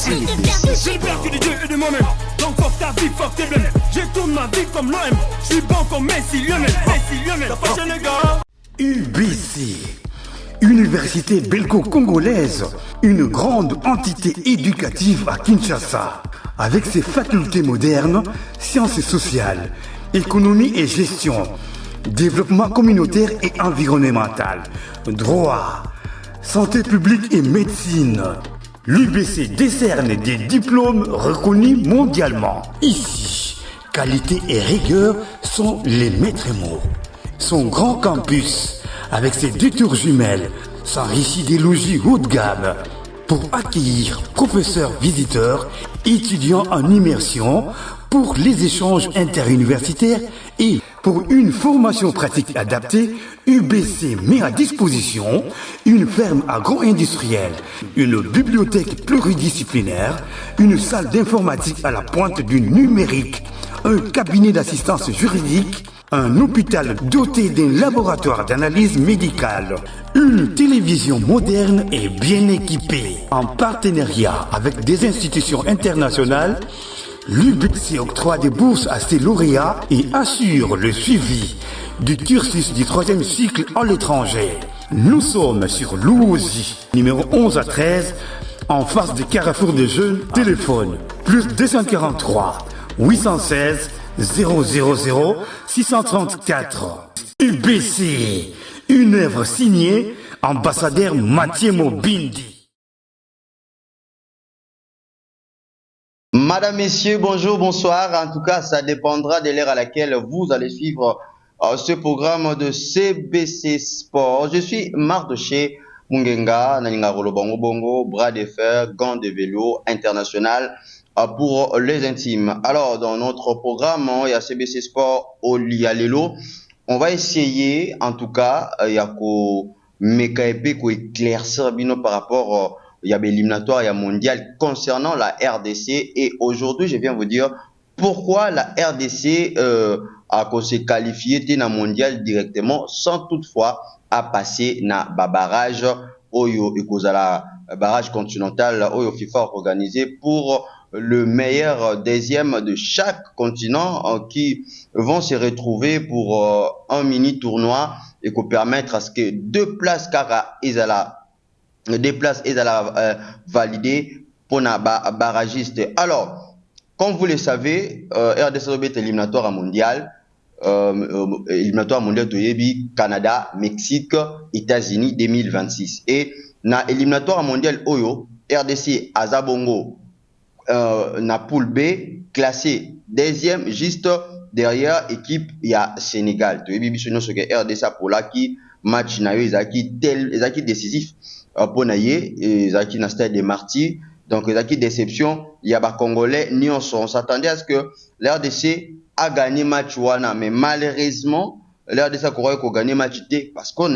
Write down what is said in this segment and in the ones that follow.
J'ai le père que de Dieu et de moi-même. Donc fuck ta vie, fuck tes blèmes. Je tourne ma vie comme l'OM. Je suis bon comme Messi, Lionel. T'as fâché les gars. UBC, Université belgo-congolaise, une grande entité éducative à Kinshasa, avec ses facultés modernes, sciences sociales, économie et gestion, développement communautaire et environnemental, droit, santé publique et médecine. L'UBC décerne des diplômes reconnus mondialement. Ici, qualité et rigueur sont les maîtres mots. Son grand campus, avec ses 2 tours jumelles, s'enrichit des logis haut de gamme pour accueillir professeurs visiteurs, étudiants en immersion, pour les échanges interuniversitaires et pour une formation pratique adaptée. UBC met à disposition une ferme agro-industrielle, une bibliothèque pluridisciplinaire, une salle d'informatique à la pointe du numérique, un cabinet d'assistance juridique, un hôpital doté d'un laboratoire d'analyse médicale, une télévision moderne et bien équipée. En partenariat avec des institutions internationales, l'UBC octroie des bourses à ses lauréats et assure le suivi du cursus du 3e cycle à l'étranger. Nous sommes sur Louosi, numéro 11 à 13, en face du Carrefour des Jeunes. Téléphone, plus 243 816 000 634. UBC, une œuvre signée ambassadeur Mathieu Mobindi. Madame, Messieurs, bonjour, bonsoir. En tout cas, ça dépendra de l'heure à laquelle vous allez suivre ce programme de CBC Sport. Je suis Mardoché Mungenga, Naninga Rolo Bongo Bongo, bras de fer, gants de vélo international pour les intimes. Alors, dans notre programme, il y a CBC Sport au Lialelo. On va essayer, en tout cas, il y a ko mekaepe ko éclaircir bino par rapport il y a l'éliminatoire, il y a mondial concernant la RDC. Et aujourd'hui, je viens vous dire pourquoi la RDC a se qualifié dans mondial directement sans toutefois à passer na barrage oyo ekozala barrage continental oyo FIFA organisé pour le meilleur deuxième de chaque continent qui vont se retrouver pour un mini tournoi et qu'on permettre à ce que 2 places car des places validées pour na barragiste. Alors, comme vous le savez, RDC est éliminatoire à mondial. Éliminatoire mondial Toyebi, Canada, Mexique, États-Unis 2026. Et na éliminatoire mondial Oyo, RDC Azabongo, na poule B, classé 2e, juste derrière équipe, il y a Sénégal. Toyebi bisono ce que RDC pour là qui match na yo ezaki décisif pour naye ezaki na stade des martyrs. Donc ezaki déception, il y a ba Congolais nyonso. On s'attendait à ce que l'RDC a gagné match wana, mais malheureusement l'RDC a gagné match T parce qu'on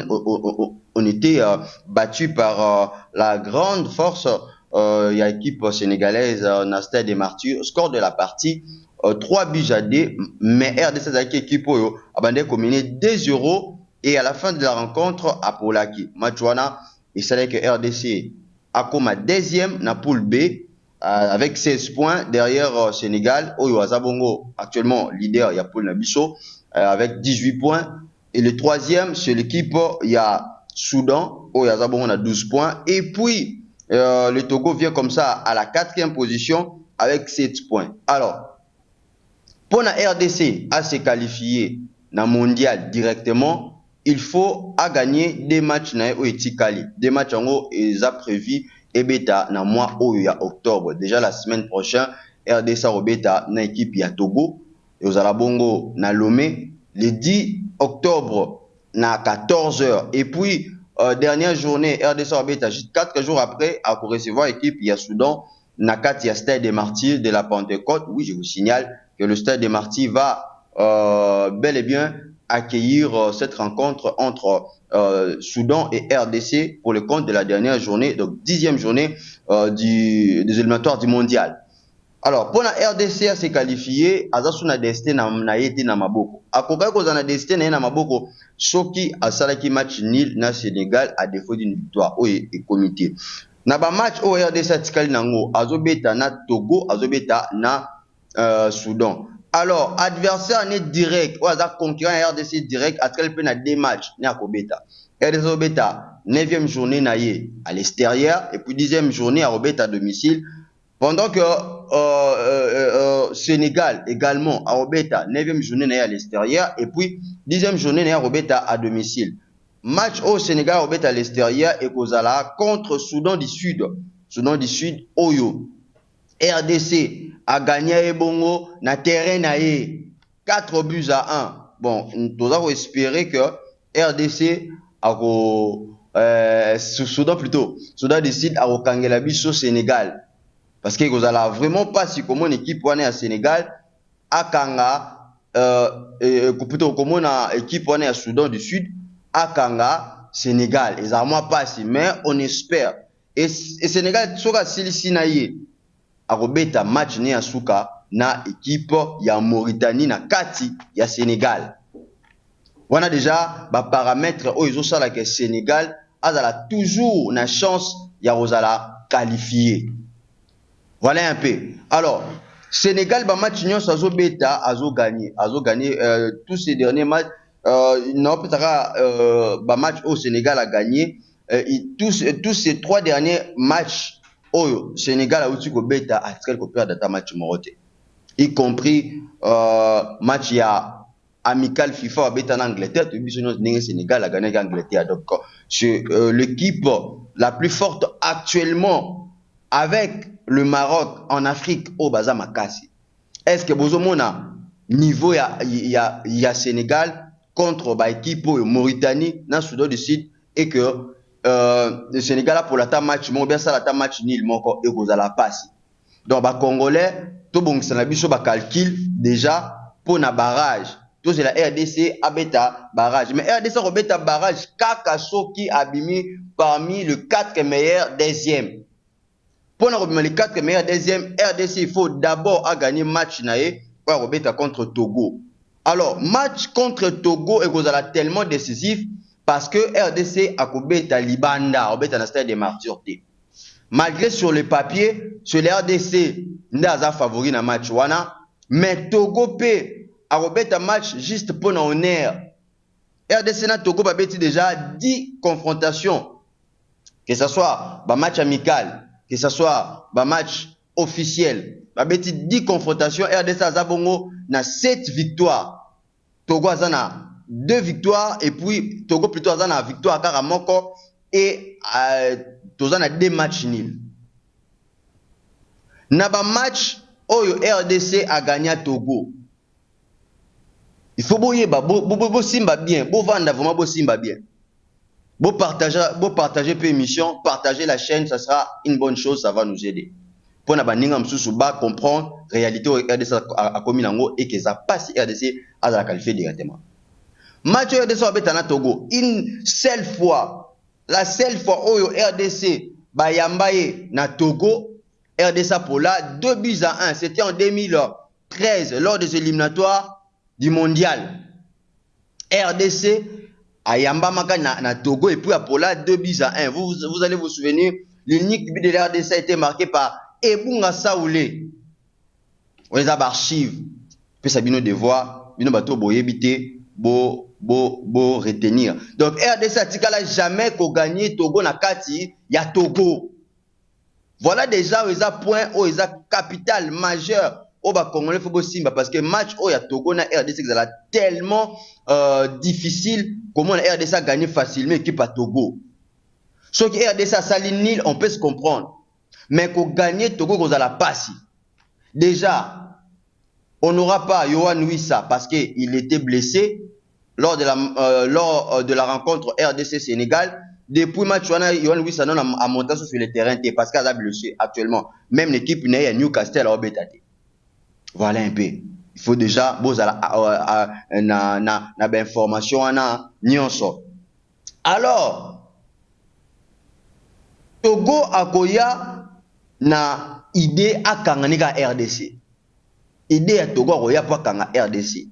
était battu par la grande force il y a équipe sénégalaise na stade des martyrs. Score de la partie 3 buts à 2, mais RDC a équipe a bandé combiné 2-0 et à la fin de la rencontre à Polaki match wana il savait que RDC a comme 2e na poule B avec 16 points derrière Sénégal. Oyo Azabongo actuellement leader, il y a Paul Nabiso avec 18 points. Et le 3e, c'est l'équipe, il y a Soudan, Oyo Azabongo a 12 points. Et puis le Togo vient comme ça à la 4e position avec 7 points. Alors, pour la RDC à se qualifier dans le mondial directement, il faut à gagner des matchs na Etikali. Des matchs en haut, ils ont prévu et bêta na mois où il y a octobre. Déjà la semaine prochaine, RDC Robeta na équipe ya Togo et aux Alabongo na Lomé le 10 octobre na 14h. Et puis dernière journée RDC Robeta juste 4 jours après à recevoir équipe ya Soudan na Katia Stade des Martyrs de la Pentecôte. Oui, je vous signale que le Stade des Martyrs va bel et bien accueillir cette rencontre entre Soudan et RDC pour le compte de la dernière journée, donc 10e journée des éliminatoires du mondial. Alors, pour la RDC à se qualifier, Azasuna Destin na yete na maboko. Akoka ko na Destin na maboko, Soki a salaki match nil na Sénégal à défaut d'une victoire. Oui, et comité. Na ba match o RDC tikali nango azobeta na Togo, azobeta na Soudan. Alors adversaire n'est direct ou aza concurrent RDC direct atkali pe na deux matchs na kobeta. RDC obeta 9e journée na ye à l'extérieur et puis 10e journée à Robeta à domicile. Pendant que Sénégal également à Robeta 9e journée na ye à l'extérieur et puis 10e journée na ye à Robeta à domicile. Match au Sénégal Robeta à l'extérieur et Kozala contre Soudan du Sud. Soudan du Sud Oyo. RDC a gagné Ebongo na terrain na ye 4 buts à 1. Bon, nous avons espéré que RDC Soudan plutôt. Soudan décide à Okangela biso Sénégal. Parce que vous allez vraiment pas si comment une équipe wane à Sénégal akanga plutôt comment une équipe wane à Soudan du Sud akanga Sénégal. Ils ont moi pas si mais on espère et Sénégal soka silisi na ye akobeta match ne asuka na équipe ya Mauritanie na kati ya Sénégal. On a déjà ba paramètres où ils ont ça là que Sénégal a toujours une chance ya rozala qualifié. Voilà un peu. Alors Sénégal ba match nyon azo beta azo gagné tous ces derniers matchs non peut-être ba match au Sénégal a gagné tous ces 3 derniers matchs au Sénégal a aussi ko beta a tel ko perdre data match moroté y compris match ya amical FIFA beta en Angleterre, Sénégal a gagné l'Angleterre. Donc c'est l'équipe la plus forte actuellement avec le Maroc en Afrique au Baza Makasi. Est-ce que Bozomona niveau ya Sénégal contre ba équipe Mauritanie dans Soudan du Sud et que le Sénégal a pour la match mon bien ça la match nil moko et Gozala passe. Donc ba Congolais to bon ça na biso ba calcul déjà pour na barrage. Tout c'est la RDC abeta barrage. Mais RDC abeta barrage kaka soki abimi parmi le 4 meilleurs deuxième. Pour na les 4 meilleurs deuxième, RDC il faut d'abord à gagner match naé pour abeta contre Togo. Alors match contre Togo est kozala tellement décisif parce que RDC a kobeta libanda abeta na stade de martyrs. Malgré sur le papier, sur le RDC ndaza favori na match wana, mais Togo pe a un match juste pour honneur. RDC na Togo ba beti déjà 10 confrontations. Que ce soit ba match amical, que ce soit ba match officiel. Ba beti 10 confrontations, RDC a zabongo na 7 victoires. Togo a na 2 victoires et puis Togo plutôt a na victoire à Moko et Togo a 2 matchs nuls. Na ba match oyo RDC a gagné à Togo. Il faut bo simba bien, bo vanda vraiment bo simba bien. Bo partager peu émission, partager la chaîne, ça sera une bonne chose, ça va nous aider. Pour na baninga msusu ba comprendre réalité RDC a commis nango et que ça passe RDC à la qualifier directement. Match RDC abeta na Togo, une seule fois, la seule fois oyo RDC ba yambaye na Togo, RDC pour là 2 buts à 1, c'était en 2013 lors des éliminatoires du mondial. RDC a Yamba Maka na Togo et puis à Pola 2 buts à 1. Vous allez vous souvenir, l'unique but de l'RDC a été marqué par Ebunga Saoulé. On les a archives. Puis ça bino devoir, bino bato boyebité, bo retenir. Donc RDC a tikala jamais ko gagner Togo na kati ya Togo. Voilà déjà ils a point où ils a capital majeur. Au bas Congolais faut simba parce que match au ya Togo na RDC ça tellement difficile comment la RDC a gagné facilement équipe à Togo. Ce qui RDC a sali nil on peut se comprendre. Mais pour gagner Togo qu'on a la passe. Déjà on n'aura pas Yohan Wissa parce que il était blessé lors de la rencontre RDC Sénégal. Depuis match Yohan Wissa non a monté sur le terrain parce qu'il a blessé actuellement. Même l'équipe n'est à Newcastle a obété. Voilà un peu. Il faut déjà na information na nyonso. Alors Togo akoya na idée akanganika RDC. Idée ya Togo akoya pa kanga RDC.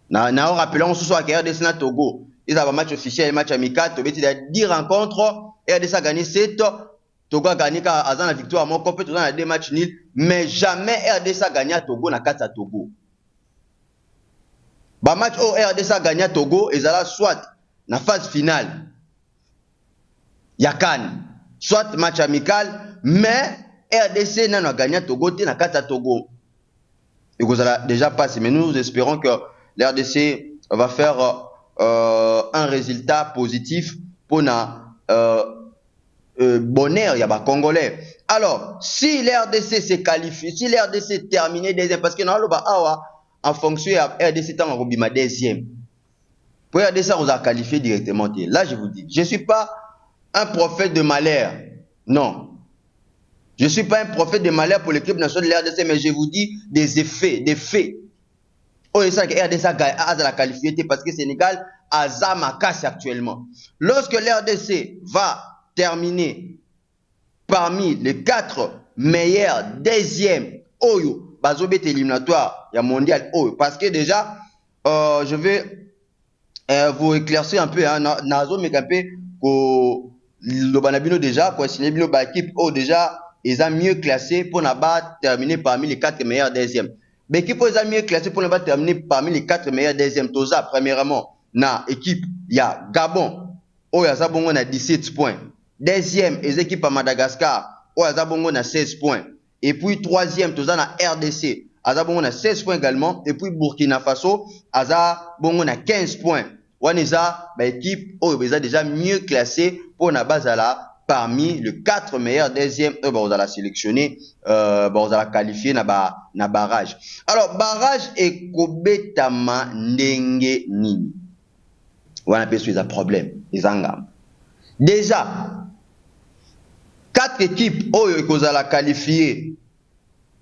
Na rappelons ce soir que RDC na Togo, ils avaient un match officiel, un match amical, Togo il a 10 rencontres, RDC a gagné 7, Togo a gagné à la victoire, mon compé Togo a 2 matchs nuls, mais jamais RDC a gagné à Togo na kata Togo. Ba match au RDC a gagné à Togo et ça soit na phase finale. Yakan, soit match amical, mais RDC n'a gagné à Togo na kata Togo. Et vous allez déjà passé, mais nous espérons que l'RDC va faire un résultat positif pour na bonheur il y a ba Congolais. Alors, si l'RDC s'est qualifié, si l'RDC est terminé deuxième, parce que dans le bas en fonction de RDC tant en bima deuxième. Pour RDC on a qualifié directement. Là je vous dis, je suis pas un prophète de malheur. Non. Je ne suis pas un prophète de malheur pour l'équipe nationale de l'RDC, mais je vous dis des effets, des faits. Oh, c'est ça que RDC a la qualifié parce que Sénégal a Zamakasi actuellement. Lorsque l'RDC va terminer parmi les 4 meilleurs deuxièmes, Oyo, Bazobet éliminatoire, il y a mondial Oyo. Parce que déjà, je vais vous éclaircir un peu, Nazo Mekapé, le Banabino déjà, quoi, signé Bino Bakip, oh déjà, ils ont mieux classé pour ne pas terminer parmi les 4 meilleurs deuxièmes. Mais qui peut mieux classé pour ne pas terminer parmi les 4 meilleurs deuxièmes. Toza, premièrement, na équipe, il y a Gabon, où il y a Zabongo na 17 points. Deuxième, les équipes à Madagascar, où il y a Zabongo na 16 points. Et puis troisième, Toza na RDC, Azabongo na 16 points également. Et puis Burkina Faso, Azabongo na 15 points. Waneza, bah, équipe, oh, ils ont déjà mieux classé pour na Bazala. Parmi les 4 meilleurs deuxièmes, on va sélectionner, on va qualifier na barrage. Alors, barrage est kobetama ndenge nini. On appelle ça un problème. Déjà, 4 équipes qui ont qualifié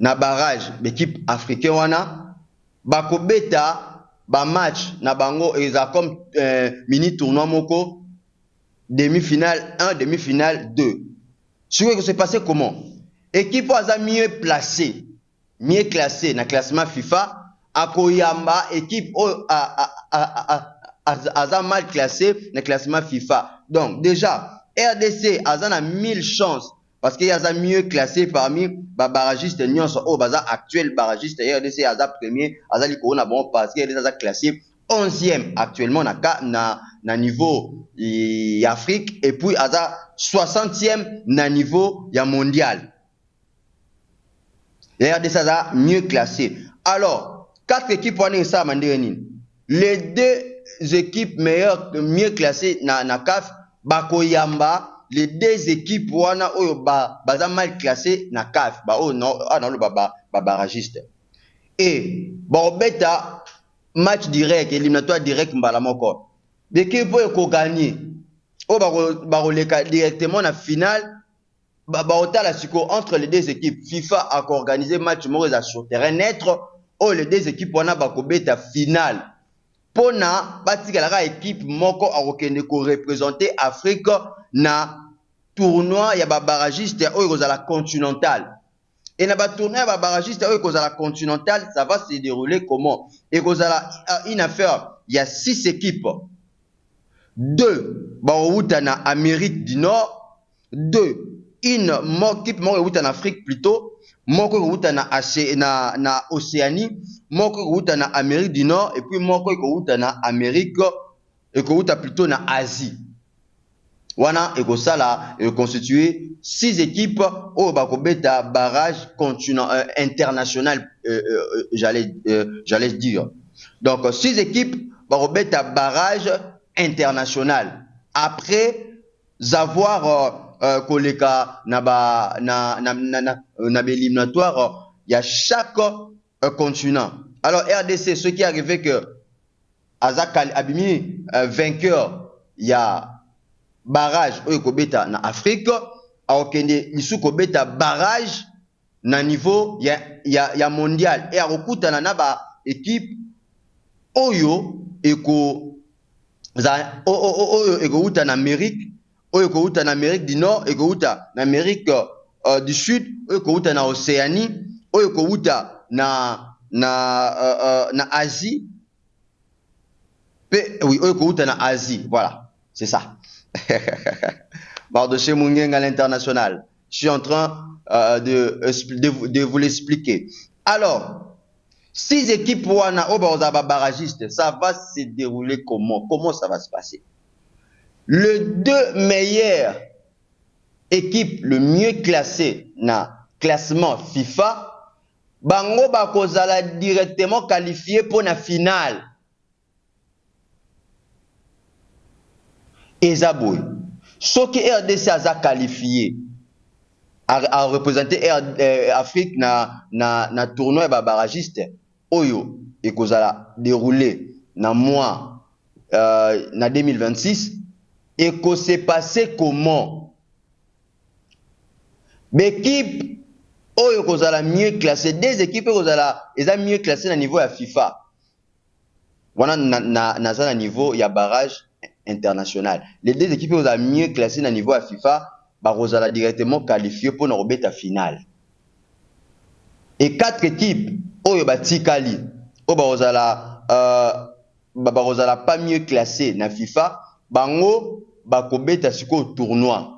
na barrage, l'équipe africaine wana, bakobeta ba match na bango et comme mini tournoi moko. Demi-finale 1, demi-finale 2. Ce qui s'est passé comment? Équipe a mieux placé, mieux classé dans le classement FIFA. A Koyamba, équipe a mal classé dans le classement FIFA. Donc déjà, RDC a 1000 chances parce qu'il y a mieux classé parmi les barragistes au bazar actuel barragiste. RDC a premier, a Corona bon parce qu'il a classé 11e actuellement na niveau Afrique et puis à 60e na niveau mondial. Et RDC a mieux classé. Alors, 4 équipes on est ça mandeni. Les 2 équipes meilleures mieux classées na CAF bakoyamba les 2 équipes wana oyo baza mal classées na CAF ba oh non le barragiste. Et beta match direct, éliminatoire direct mbala moko. L'équipe peut gagner. O ba directement na finale ba otala siko entre les 2 équipes. FIFA a organisé match moko sur terrain net o les 2 équipes wana ba ko beta finale. Pona batikala ka équipe moko a okende ko représenter Afrique na tournoi ya ba barragiste o kozala continental. Et dans le tournoi de barragiste, la continentale, ça va se dérouler comment? Et une affaire, il y a 6 équipes. 2, en Amérique du Nord. 2, une équipe en Afrique plutôt. Une en Océanie. Une en Amérique du Nord. Et puis une en Amérique. Et plutôt en Asie. Wana ekosala constitué 6 équipes au bakobeta barrage international j'allais dire. Donc 6 équipes bakobeta barrage international après avoir koleka na éliminatoire il y a chaque continent. Alors RDC ce qui est arrivé que Azakal Abimi vainqueur il y a barrage oyo kobeta na Afrique aokende lisu kobeta barrage na niveau ya mondial et akokutana na ba équipe oyo eko uta na Amérique oyo ko uta na Amérique du Nord eko uta na Amérique du Sud oyo ko uta na Océanie oyo ko uta na Asie oui oyo ko uta na Asie voilà c'est ça. Bardoché Mungenga à l'international. Je suis en train de vous l'expliquer. Alors, 6 équipes wana oba barragiste, ça va se dérouler comment? Comment ça va se passer? Les 2 meilleures équipes, le mieux classées na classement FIFA, bango bakozala directement qualifié pour la finale. Ezaboui. Ce qui RDC a qualifié à représenter Afrique na tournoi barragiste, oyo et kozala déroulé na mois na 2026 et que s'est passé comment? L'équipe oyo kozala mieux classée, des équipes kozala eza mieux classées na niveau ya FIFA. Wana na niveau ya barrage international. Les 2 équipes kozala mieux classées na niveau ya FIFA, ba kozala directement qualifiées pour na robeta finale. Et 4 équipes oyo batikali o ba kozala pas mieux classées na FIFA, bango ba kobeta siko tournoi.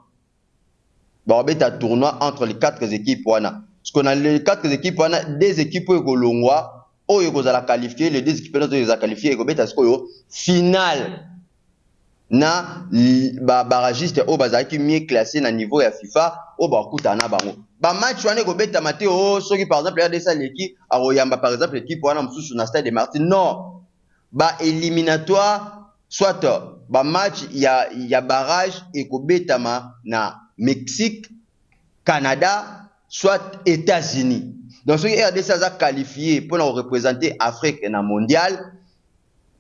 Ba robeta tournoi entre les 4 équipes wana. Parce qu'on a les 4 équipes, on a des équipes qui longwa, oyo kozala qualifié, les 2 équipes qui sont qualifiées, et beta siko finale na barragiste o bazala qui mieux classé na niveau ya FIFA o ba kutana bango. Ba match wana ko beta mateo soki par exemple regardez ça l'équipe a royamba par exemple l'équipe wana msusu na stade de Martin. Non. Ba éliminatoire soit ba match ya barrage et ko beta na Mexique, Canada, soit États-Unis. Donc, ce qui est RDC a qualifié pour nous représenter Afrique dans le mondial,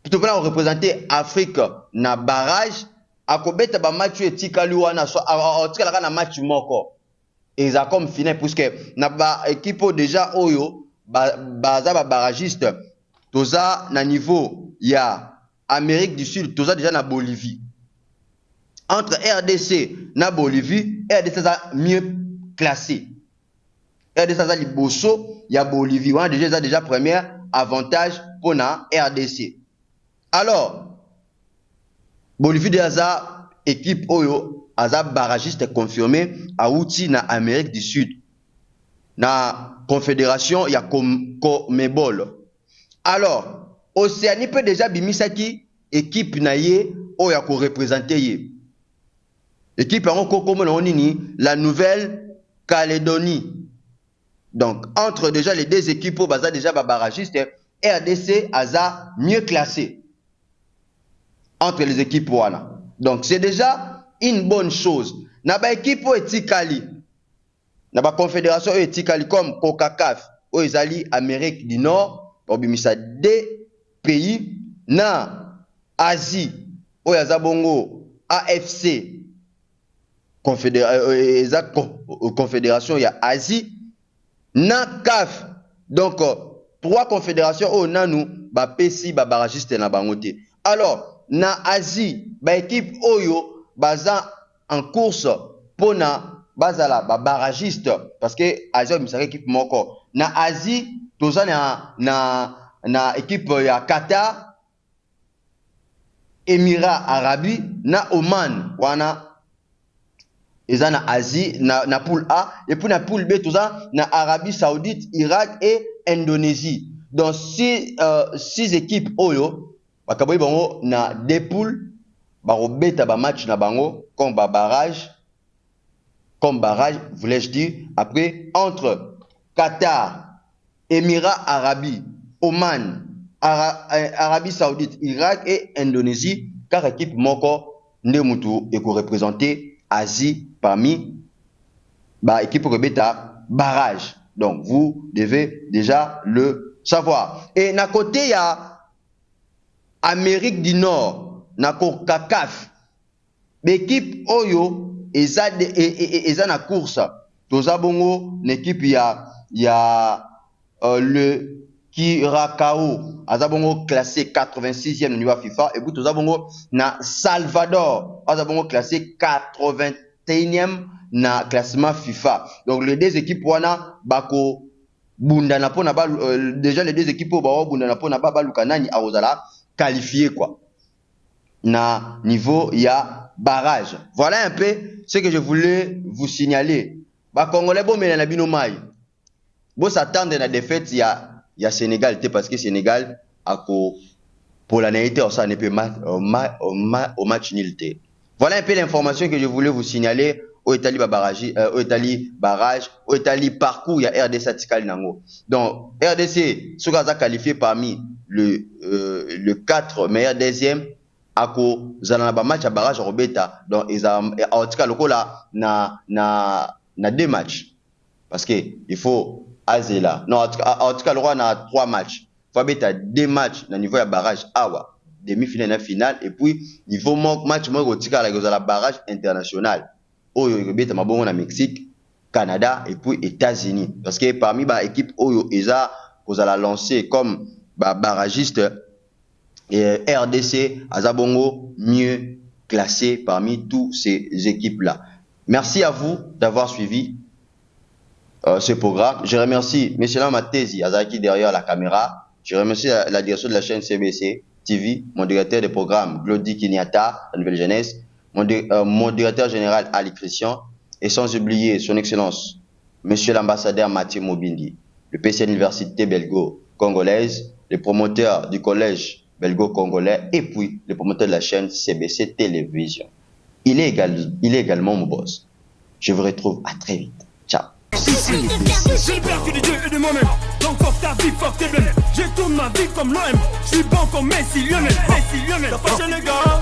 plutôt pour nous représenter Afrique dans le barrage, à Kobeta, ba match etikali wana soit à na match moko. Et ça comme final puisque na ba équipe déjà oyo baza ba barragiste toza na niveau ya Amérique du Sud, toza déjà na Bolivie. Entre RDC na Bolivie, RDC a mieux classé. RDC a liboso ya Bolivie. On a déjà premier avantage pour na RDC. Alors, Bolivie déjà équipe oyo aza barragiste confirmé à outil na Amérique du Sud. Na confédération ya Comebol. Alors, Océanie peut déjà bimisaki équipe na ye oyo ko représenter ye. Équipe la Nouvelle-Calédonie. Donc, entre déjà les 2 équipes, baza déjà barragiste, RDC a mieux classé entre les équipes. Donc, c'est déjà une bonne chose. Naba équipe etikali, naba confédération etikali comme CONCACAF, ou ezali Amérique du Nord, obimisa 2 pays na Asie, ou yazabongo AFC. Confédération il y a Asie na CAF. Donc 3 confédérations au nanou ba pesi ba barragiste na bangote. Alors na Asie ba équipe oyo baza en course pour na bazala ba barragiste parce que Asie misaka équipe moko. Na Asie toza na équipe ya Qatar, Émirats Arabes na Oman wana eza na Asie na poule A et puis na poule B toza na Arabie Saoudite, Irak et Indonésie. Donc 6 équipes oyo bakaboyi bango na 2 poules ba robeta ba match na bango comme barrage voulais-je dire après entre Qatar, Émirats Arabes, Oman, Arabie Saoudite, Irak et Indonésie car équipe moko nde mutu et ko représenter Asie parmi équipe rebeta barrage. Donc vous devez déjà le savoir. Et na côté il y a Amérique du Nord, na CONCACAF. L'équipe Oyo eza na course. Toza bongo l'équipe il y a le Kirakao, azabongo classé 86e au niveau FIFA et puis tozabongo na Salvador, azabongo classé 81e na classement FIFA. Donc les 2 équipes wana bako bundana pona ba déjà les 2 équipes ba bundana pona ba baluka nani azala qualifié quoi. Na niveau ya barrage. Voilà un peu ce que je voulais vous signaler Ba Congolais bon mais na bino mai. Bon s'attendre na défaite il y a Sénégal parce que Sénégal a pour la naïveté ça ne peut au match nul. Voilà un peu l'information que je voulais vous signaler au Italie barrage, au Italie parcours, il y a RDC Tikali Nango. Donc RDC sera qualifié parmi le 4 meilleur deuxième ako zalana match à barrage robeta. Donc ils en tout cas lokola na 2 matchs parce que il faut azela. Non en tout cas le roi na 3 matchs. Faut beta 2 matchs na niveau ya barrage awa. Demi-finale et finale et puis niveau match moi rotika la barrage international oyo beta mabongo na Mexique, Canada et puis États-Unis parce que parmi ba équipe oyo eza kozala lancer comme ba barragiste et RDC azabongo mieux classé parmi tous ces équipes là. Merci à vous d'avoir suivi ce programme. Je remercie monsieur Matezi Azaki derrière la caméra. Je remercie la direction de la chaîne CBC TV, mon directeur de programme Glody Kinyata, la nouvelle jeunesse, mon directeur général Ali Christian, et sans oublier son excellence, monsieur l'ambassadeur Mathieu Mobindi, le PC de l'université belgo-congolaise, le promoteur du collège belgo-congolais, et puis le promoteur de la chaîne CBC Télévision. Il est également mon boss. Je vous retrouve à très vite. Ciao. J'ai le père que de Dieu et de moi-même. Donc fuck ta vie, fuck tes blèmes. Je tourne ma vie comme l'OM. Je suis bon comme Messi, Lionel. Messi, Lionel. T'as fâché les gars.